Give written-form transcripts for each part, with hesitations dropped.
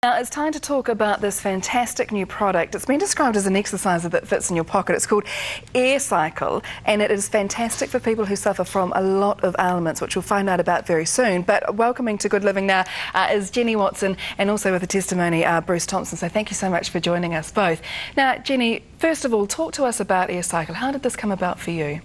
Now it's time to talk about this fantastic new product. It's been described as an exerciser that fits in your pocket. It's called Aircycle, and it is fantastic for people who suffer from a lot of ailments, which we'll find out about very soon. But welcoming to Good Living now is Jenny Watson, and also with a testimony, Bruce Thompson. So thank you so much for joining us both. Now, Jenny, first of all, talk to us about Aircycle. How did this come about for you?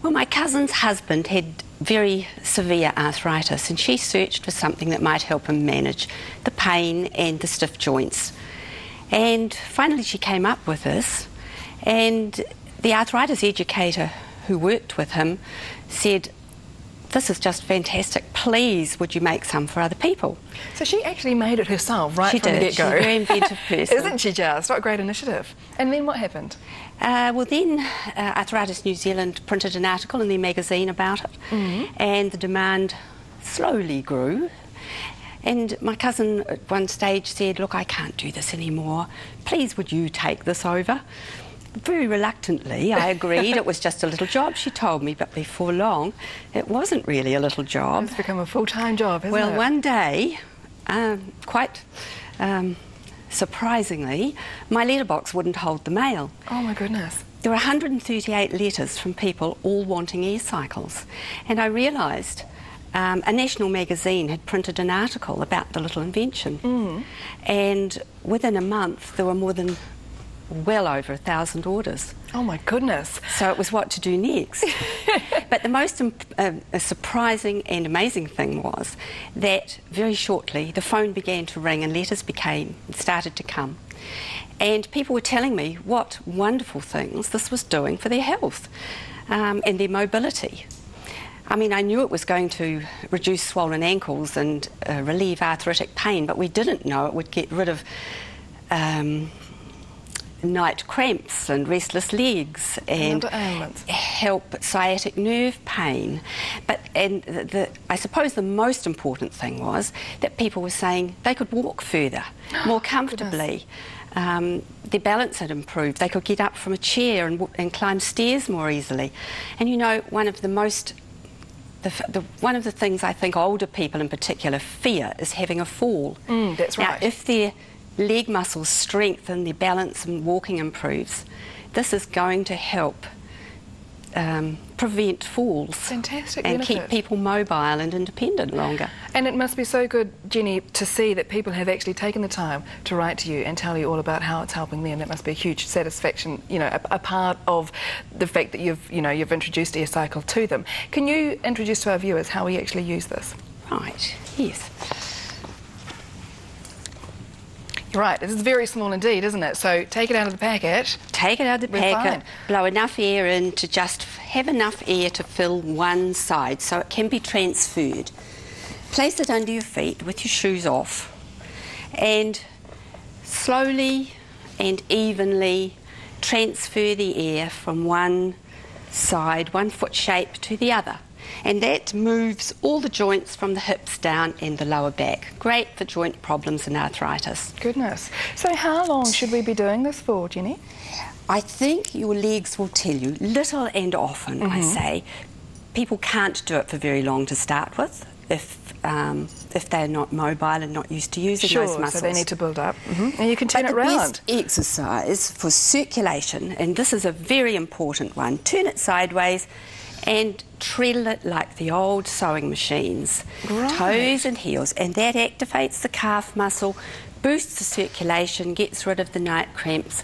Well, my cousin's husband had very severe arthritis, and she searched for something that might help him manage the pain and the stiff joints. And finally she came up with this, and the arthritis educator who worked with him said, "This is just fantastic, please would you make some for other people?" So she actually made it herself right from the get-go. She's a very inventive person. Isn't she just? What a great initiative. And then what happened? Well then, Arthritis New Zealand printed an article in their magazine about it, and the demand slowly grew. And my cousin at one stage said, "Look, I can't do this anymore. Please would you take this over?" Very reluctantly, I agreed. It was just a little job, she told me, but before long, it wasn't really a little job. It's become a full-time job, hasn't it? Well, one day, quite surprisingly, my letterbox wouldn't hold the mail. Oh my goodness. There were 138 letters from people all wanting Aircycles, and I realised a national magazine had printed an article about the little invention, and within a month there were well over 1,000 orders. Oh my goodness. So it was what to do next. But the most surprising and amazing thing was that very shortly the phone began to ring and letters started to come. And people were telling me what wonderful things this was doing for their health and their mobility. I mean, I knew it was going to reduce swollen ankles and relieve arthritic pain, but we didn't know it would get rid of night cramps and restless legs and help sciatic nerve pain. But I suppose the most important thing was that people were saying they could walk further, more comfortably. Their balance had improved. They could get up from a chair and climb stairs more easily. And you know, one of the things I think older people in particular fear is having a fall. That's right. Now, if their leg muscles strengthen, their balance and walking improves, this is going to help prevent falls. Fantastic and benefit. Keep people mobile and independent longer. And it must be so good, Jenny, to see that people have actually taken the time to write to you and tell you all about how it's helping them. That must be a huge satisfaction, you know, a part of the fact that you've introduced Aircycle to them. Can you introduce to our viewers how we actually use this? Right, yes. Right, this is very small indeed, isn't it? So take it out of the packet. Take it out of the packet, blow enough air in to just have enough air to fill one side so it can be transferred. Place it under your feet with your shoes off and slowly and evenly transfer the air from one side, one foot shape to the other. And that moves all the joints from the hips down and the lower back. Great for joint problems and arthritis. Goodness. So how long should we be doing this for, Jenny? I think your legs will tell you, little and often, I say. People can't do it for very long to start with if they're not mobile and not used to using those muscles. So they need to build up. And you can turn it the round. Best exercise for circulation, and this is a very important one, turn it sideways and treadle it like the old sewing machines, toes and heels, and that activates the calf muscle, boosts the circulation, gets rid of the night cramps,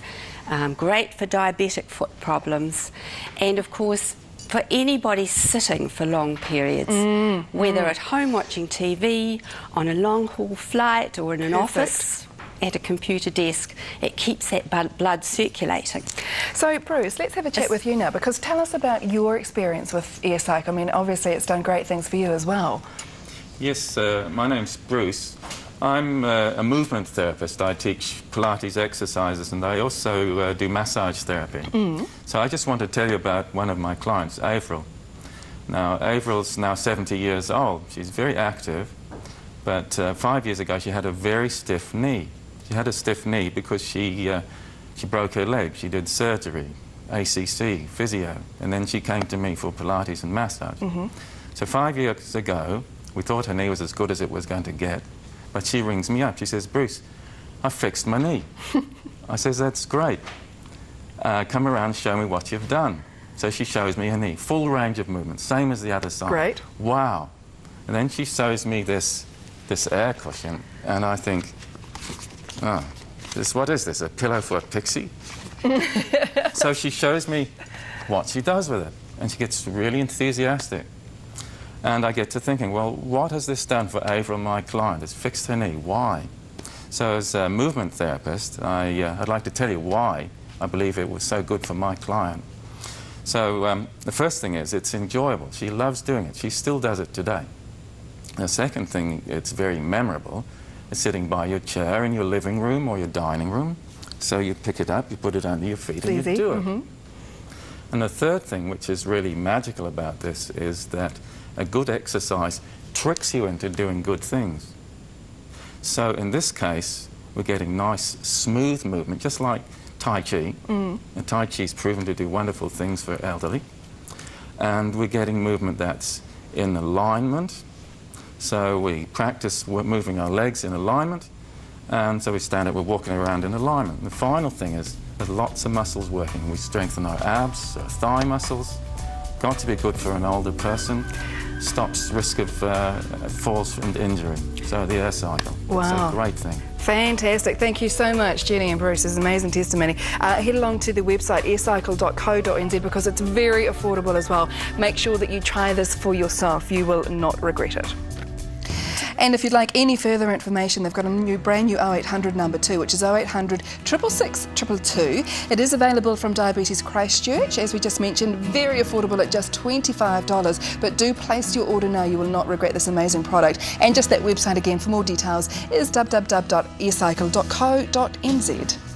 great for diabetic foot problems, and of course for anybody sitting for long periods, whether at home watching TV, on a long haul flight or in an office, at a computer desk, it keeps that blood circulating. So Bruce, let's have a chat with you now, because tell us about your experience with Aircycle. I mean, obviously it's done great things for you as well. Yes, my name's Bruce. I'm a movement therapist. I teach Pilates exercises and I also do massage therapy. So I just want to tell you about one of my clients, Avril. Now, Avril's now 70 years old. She's very active, but 5 years ago she had a very stiff knee. She had a stiff knee because she broke her leg. She did surgery, ACC, physio, and then she came to me for Pilates and massage. So 5 years ago, we thought her knee was as good as it was going to get. But she rings me up. She says, Bruce, I fixed my knee. I says, that's great. Come around and show me what you've done. So she shows me her knee, full range of movement, same as the other side. Great. Wow. And then she shows me this air cushion, and I think, oh, what is this, a pillow for a pixie? So she shows me what she does with it, and she gets really enthusiastic. And I get to thinking, well, what has this done for Ava, my client? It's fixed her knee. Why? So as a movement therapist, I'd like to tell you why I believe it was so good for my client. So the first thing is it's enjoyable. She loves doing it. She still does it today. The second thing, it's very memorable. It's sitting by your chair in your living room or your dining room. So you pick it up, you put it under your feet, and you do it. And the third thing, which is really magical about this, is that a good exercise tricks you into doing good things. So in this case, we're getting nice, smooth movement, just like Tai Chi. And Tai Chi is proven to do wonderful things for elderly. And we're getting movement that's in alignment. So we practice moving our legs in alignment. And so we stand up, we're walking around in alignment. The final thing is there's lots of muscles working. We strengthen our abs, our thigh muscles. Got to be good for an older person. Stops risk of falls and injury. So the Aircycle. Wow. It's a great thing. Fantastic. Thank you so much, Jenny and Bruce. It's an amazing testimony. Head along to the website aircycle.co.nz because it's very affordable as well. Make sure that you try this for yourself. You will not regret it. And if you'd like any further information, they've got a brand new 0800 number too, which is 0800 666 222. It is available from Diabetes Christchurch, as we just mentioned, very affordable at just $25. But do place your order now, you will not regret this amazing product. And just that website again for more details is www.aircycle.co.nz.